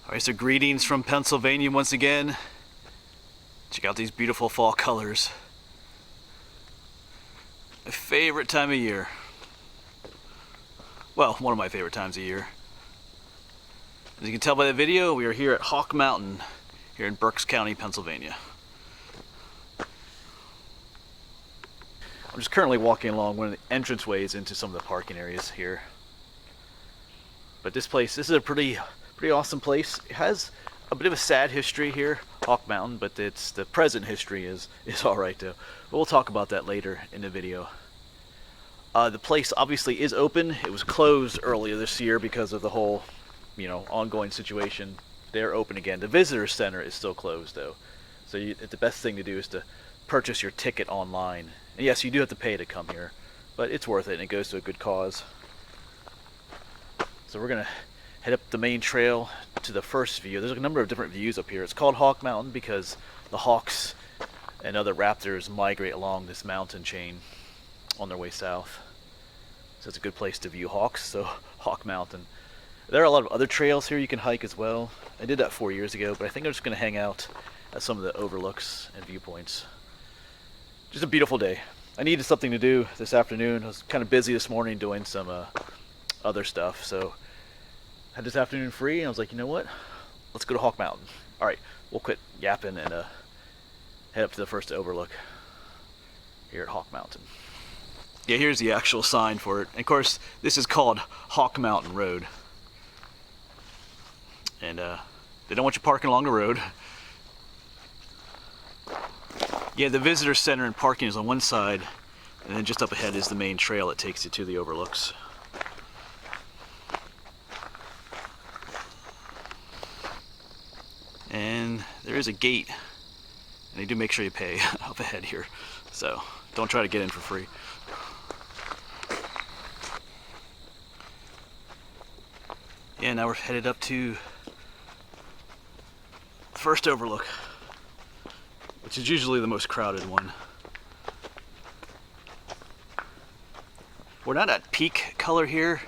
Alright, so greetings from Pennsylvania once again. Check out these beautiful fall colors. My favorite time of year. Well, one of my favorite times of year. As you can tell by the video, we are here at Hawk Mountain, here in Berks County, Pennsylvania. I'm just currently walking along one of the entranceways into some of the parking areas here. But this is a pretty awesome place. It has a bit of a sad history here, Hawk Mountain, but the present history is alright though. But we'll talk about that later in the video. The place obviously is open. It was closed earlier this year because of the whole, ongoing situation. They're open again. The visitor center is still closed though. So the best thing to do is to purchase your ticket online. And yes, you do have to pay to come here, but it's worth it and it goes to a good cause. So we're gonna head up the main trail to the first view. There's a number of different views up here. It's called Hawk Mountain because the hawks and other raptors migrate along this mountain chain on their way south. So it's a good place to view hawks, so Hawk Mountain. There are a lot of other trails here you can hike as well. I did that 4 years ago, but I think I'm just going to hang out at some of the overlooks and viewpoints. Just a beautiful day. I needed something to do this afternoon. I was kind of busy this morning doing some other stuff, so I had this afternoon free and I was like, you know what, let's go to Hawk Mountain. Alright, we'll quit yapping and head up to the first overlook here at Hawk Mountain. Yeah, here's the actual sign for it. And of course, this is called Hawk Mountain Road. And they don't want you parking along the road. Yeah, the visitor center and parking is on one side, and then just up ahead is the main trail that takes you to the overlooks. And there is a gate, and they do make sure you pay up ahead here, so don't try to get in for free. Yeah, now we're headed up to the first overlook, which is usually the most crowded one. We're not at peak color here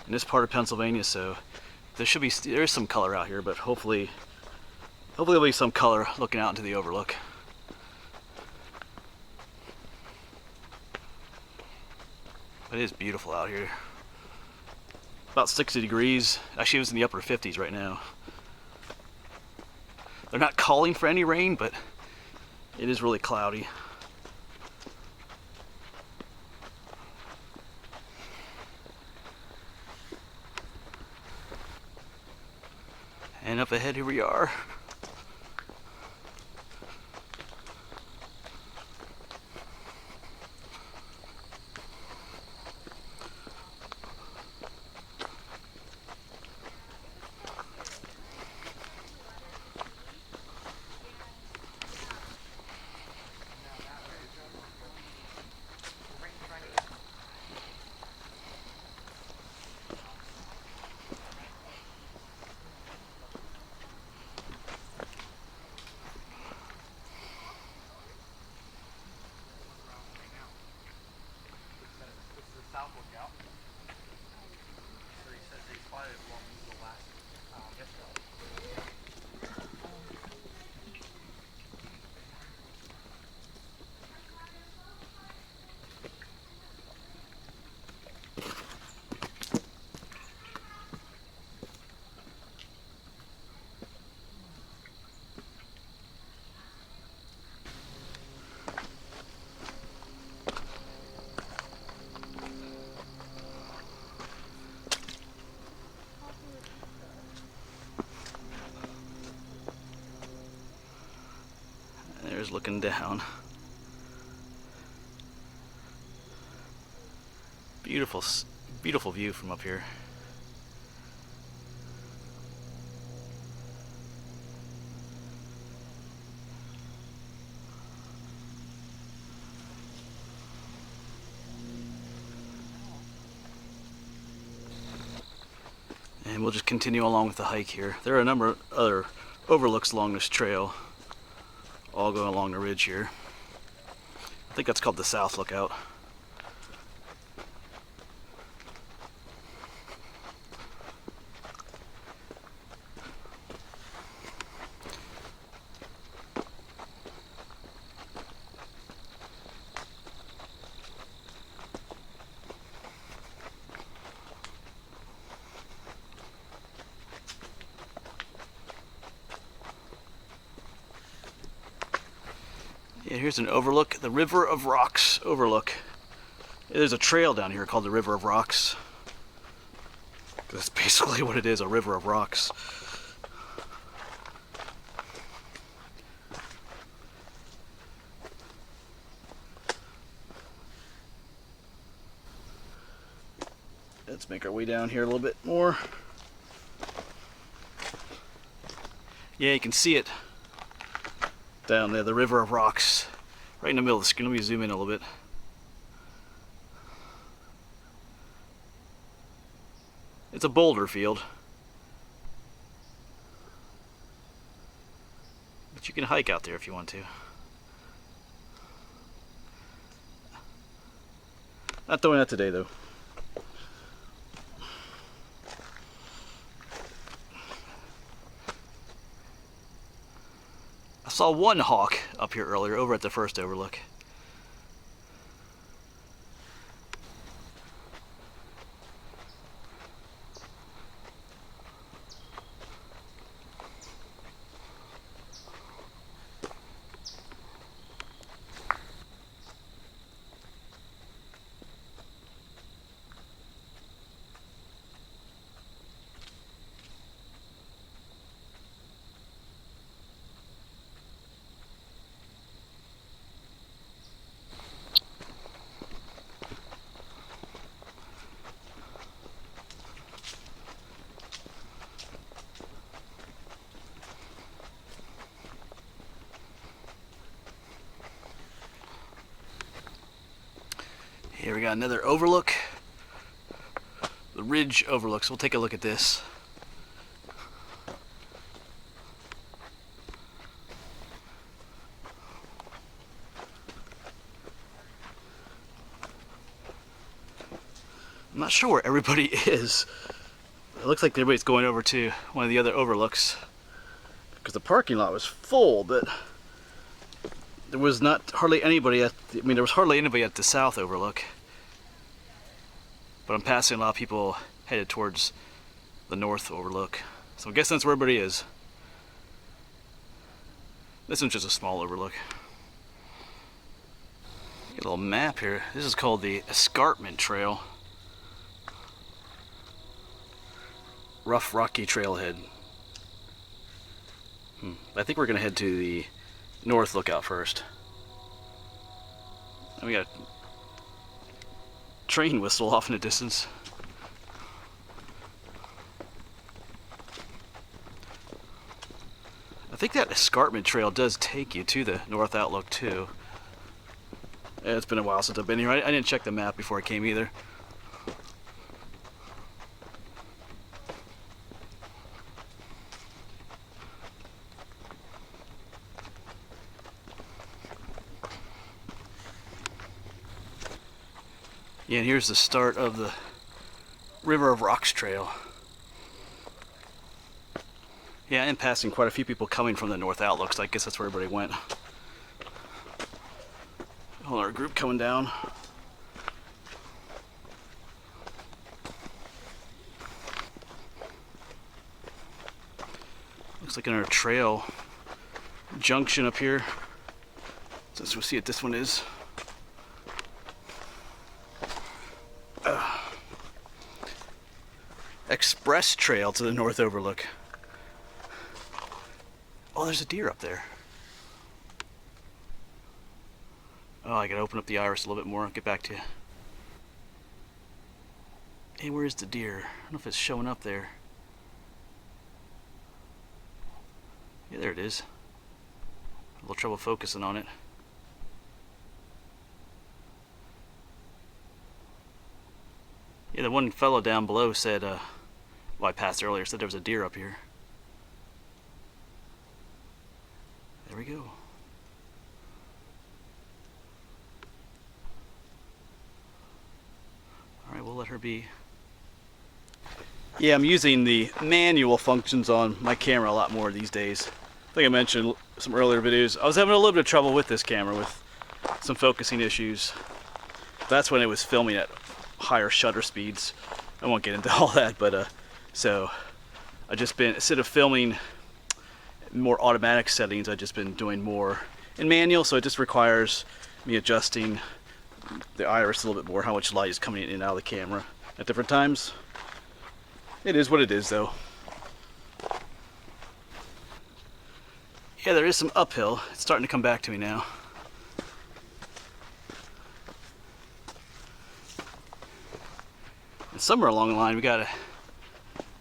in this part of Pennsylvania, so there is some color out here, but hopefully there'll be some color looking out into the overlook. But it is beautiful out here. About 60 degrees. Actually, it was in the upper 50s right now. They're not calling for any rain, but it is really cloudy. And up ahead, here we are. There's looking down. Beautiful view from up here. And we'll just continue along with the hike here. There are a number of other overlooks along this trail, all going along the ridge here. I think that's called the South Lookout. Yeah, here's an overlook, the River of Rocks overlook. There's a trail down here called the River of Rocks. That's basically what it is, a river of rocks. Let's make our way down here a little bit more. Yeah, you can see it down there, the River of Rocks, right in the middle of the screen. Let me zoom in a little bit. It's a boulder field, but you can hike out there if you want to. Not doing that today though. I saw one hawk up here earlier over at the first overlook. Here we got another overlook. The Ridge overlook. So we'll take a look at this. I'm not sure where everybody is. It looks like everybody's going over to one of the other overlooks because the parking lot was full, but there was not hardly anybody at the, there was hardly anybody at the south overlook. But I'm passing a lot of people headed towards the north overlook. So I guess that's where everybody is. This one's just a small overlook. Get a little map here. This is called the Escarpment Trail. Rough rocky trailhead. I think we're gonna head to the north lookout first. And we got a train whistle off in the distance. I think that escarpment trail does take you to the north outlook too. Yeah, it's been a while since I've been here. I didn't check the map before I came either. Yeah, and here's the start of the River of Rocks trail. Yeah, I am passing quite a few people coming from the north outlook, so I guess that's where everybody went. Whole other group coming down. Looks like another trail junction up here. Since we'll see what this one is. Express trail to the north overlook. Oh, there's a deer up there. Oh, I gotta open up the iris a little bit more. I'll get back to you. Hey, where's the deer? I don't know if it's showing up there. Yeah, there it is. A little trouble focusing on it. Yeah, the one fellow down below said, well, I passed earlier, said there was a deer up here. There we go. Alright, we'll let her be. Yeah, I'm using the manual functions on my camera a lot more these days. I think I mentioned some earlier videos. I was having a little bit of trouble with this camera with some focusing issues. That's when it was filming at higher shutter speeds. I won't get into all that, but so I just been, instead of filming more automatic settings, I've just been doing more in manual, so it just requires me adjusting the iris a little bit more, how much light is coming in and out of the camera at different times. It is what it is, though. Yeah, there is some uphill. It's starting to come back to me now. And somewhere along the line, we gotta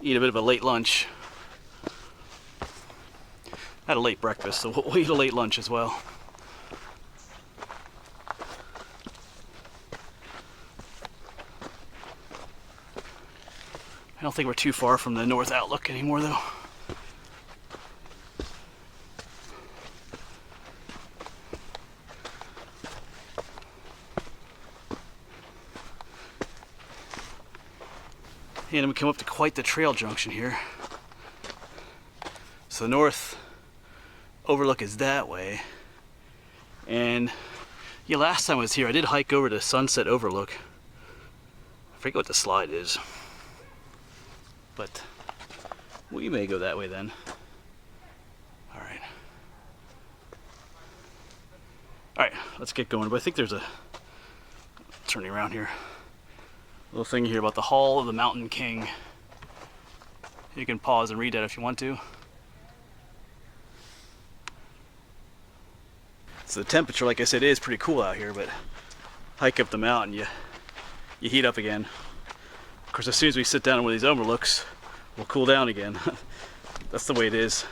eat a bit of a late lunch. I had a late breakfast, so we'll eat a late lunch as well. I don't think we're too far from the north outlook anymore, though. And we come up to quite the trail junction here. So the north overlook is that way. And yeah, last time I was here, I did hike over to Sunset Overlook. I forget what the slide is. But we may go that way then. Alright. Alright, let's get going. But I think there's a turning around here. Little thing here about the Hall of the Mountain King. You can pause and read that if you want to. So the temperature, like I said, is pretty cool out here, but hike up the mountain, you heat up again. Of course, as soon as we sit down in one of these overlooks, we'll cool down again. That's the way it is,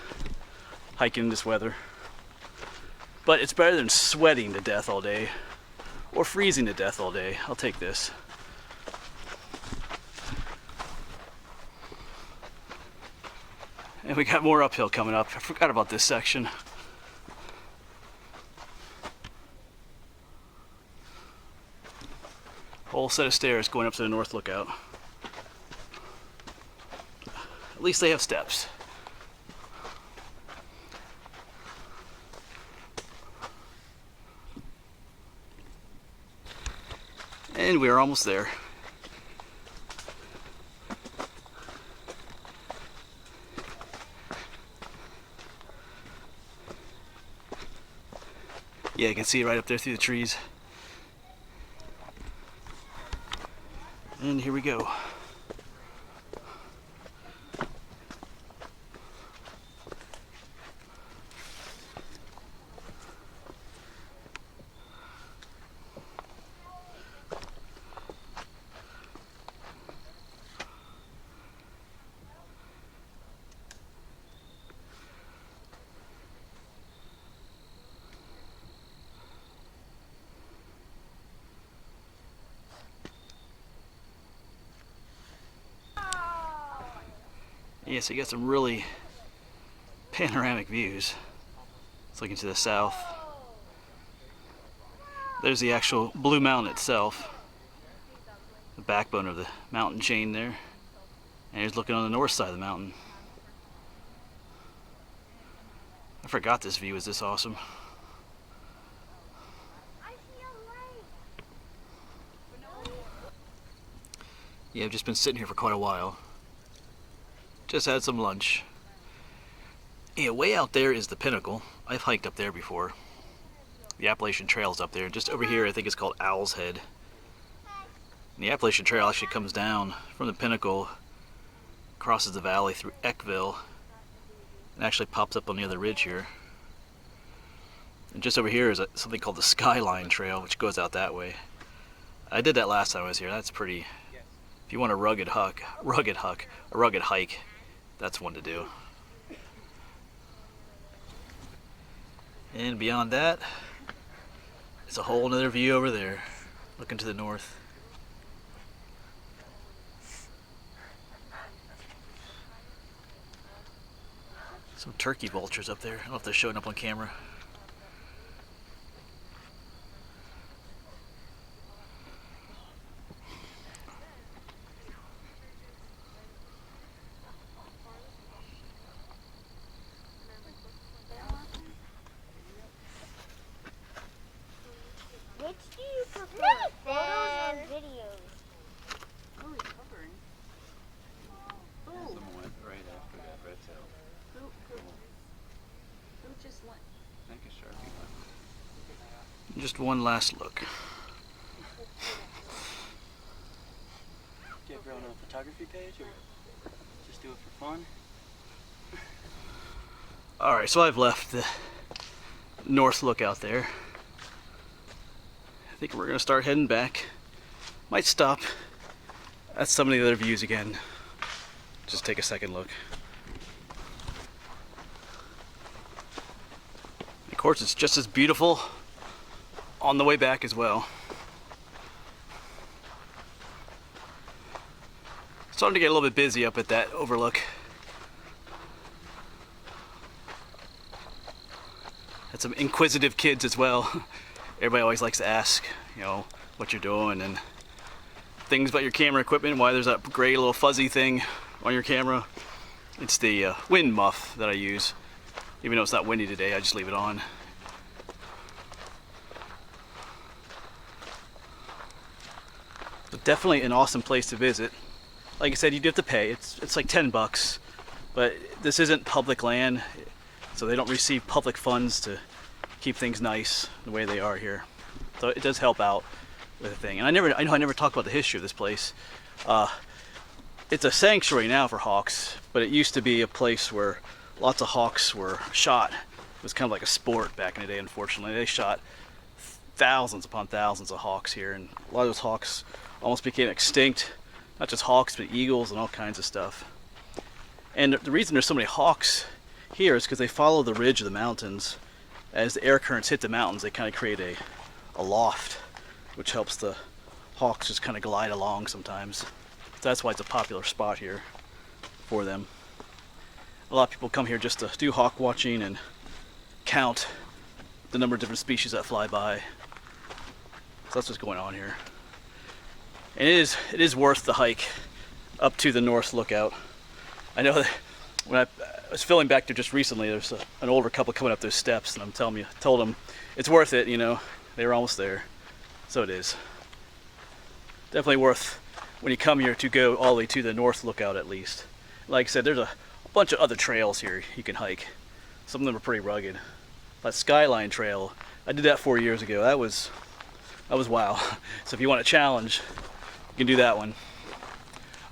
hiking in this weather. But it's better than sweating to death all day, or freezing to death all day. I'll take this. And we got more uphill coming up. I forgot about this section. Whole set of stairs going up to the north lookout. At least they have steps. And we are almost there. Yeah, you can see it right up there through the trees. And here we go. Yeah, so you got some really panoramic views. It's looking to the south. There's the actual Blue Mountain itself, the backbone of the mountain chain there. And here's looking on the north side of the mountain. I forgot this view was this awesome. Yeah, I've just been sitting here for quite a while. Just had some lunch. Yeah, way out there is the pinnacle. I've hiked up there before. The Appalachian Trail's up there. Just over here, I think it's called Owl's Head. And the Appalachian Trail actually comes down from the pinnacle, crosses the valley through Eckville, and actually pops up on the other ridge here. And just over here is something called the Skyline Trail, which goes out that way. I did that last time I was here. That's pretty. If you want a rugged hike, that's one to do. And beyond that, it's a whole nother view over there, looking to the north. Some turkey vultures up there. I don't know if they're showing up on camera. Which do you prefer, photos or videos? Oh, he's hovering. Oh. Someone went right after that red tail. Who just went? I think Just one last look. Do you ever own a photography page or just do it for fun? Alright, so I've left the north lookout there. I think we're going to start heading back. Might stop at some of the other views again. Just take a second look. Of course, it's just as beautiful on the way back as well. Starting to get a little bit busy up at that overlook. Had some inquisitive kids as well. Everybody always likes to ask, you know, what you're doing and things about your camera equipment, why there's that gray little fuzzy thing on your camera. It's the wind muff that I use. Even though it's not windy today, I just leave it on. But definitely an awesome place to visit. Like I said, you do have to pay. It's like $10, but this isn't public land, so they don't receive public funds to keep things nice the way they are here. So it does help out with the thing. And I know I never talked about the history of this place. It's a sanctuary now for hawks, but it used to be a place where lots of hawks were shot. It was kind of like a sport back in the day, unfortunately. They shot thousands upon thousands of hawks here, and a lot of those hawks almost became extinct. Not just hawks, but eagles and all kinds of stuff. And the reason there's so many hawks here is because they follow the ridge of the mountains. As the air currents hit the mountains, they kind of create a loft, which helps the hawks just kind of glide along sometimes. So that's why it's a popular spot here for them. A lot of people come here just to do hawk watching and count the number of different species that fly by. So that's what's going on here. And it is worth the hike up to the north lookout. I know that when I was filming back there just recently, there's an older couple coming up those steps, and told them it's worth it. You know, they were almost there, so it is definitely worth when you come here to go all the way to the north lookout at least. Like I said, there's a bunch of other trails here you can hike. Some of them are pretty rugged. That Skyline Trail, I did that 4 years ago. That was wow. So if you want a challenge, you can do that one.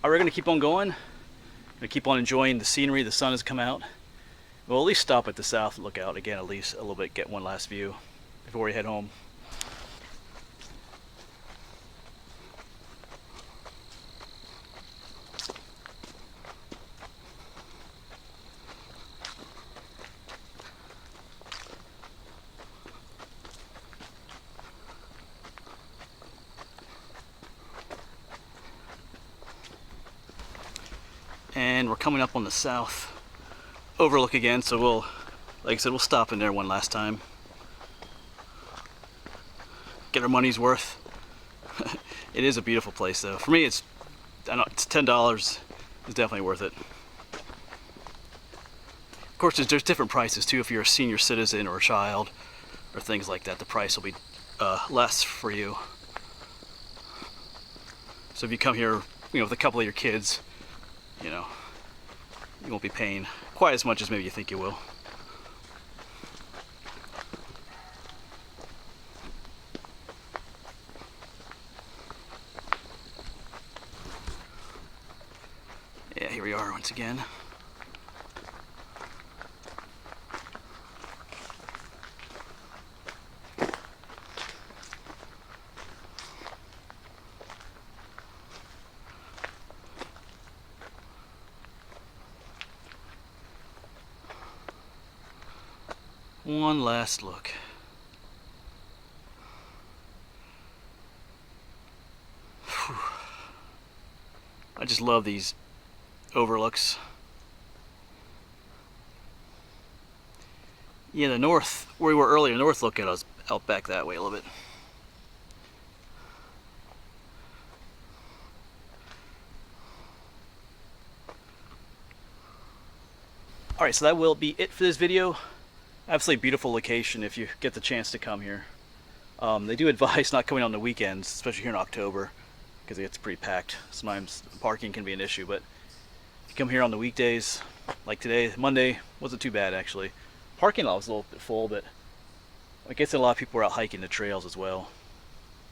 We're gonna keep on going. We're gonna keep on enjoying the scenery. The sun has come out. We'll at least stop at the south lookout again, at least a little bit, get one last view before we head home. And we're coming up on the south overlook again, so we'll, like I said, we'll stop in there one last time. Get our money's worth. It is a beautiful place though. For me, it's $10. It's definitely worth it. Of course, there's different prices too. If you're a senior citizen or a child or things like that, the price will be less for you. So if you come here, you know, with a couple of your kids, you know, you won't be paying quite as much as maybe you think you will. Yeah, here we are once again. One last look. Whew. I just love these overlooks. Yeah, the north, where we were earlier, north lookout, I was out back that way a little bit. Alright, so that will be it for this video. Absolutely beautiful location if you get the chance to come here. They do advise not coming on the weekends, especially here in October, because it gets pretty packed. Sometimes parking can be an issue, but if you come here on the weekdays, like today, Monday, wasn't too bad actually. Parking lot was a little bit full, but I guess a lot of people were out hiking the trails as well.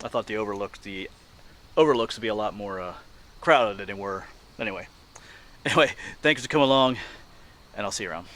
I thought the overlooks would be a lot more crowded than they were. Anyway, thanks for coming along, and I'll see you around.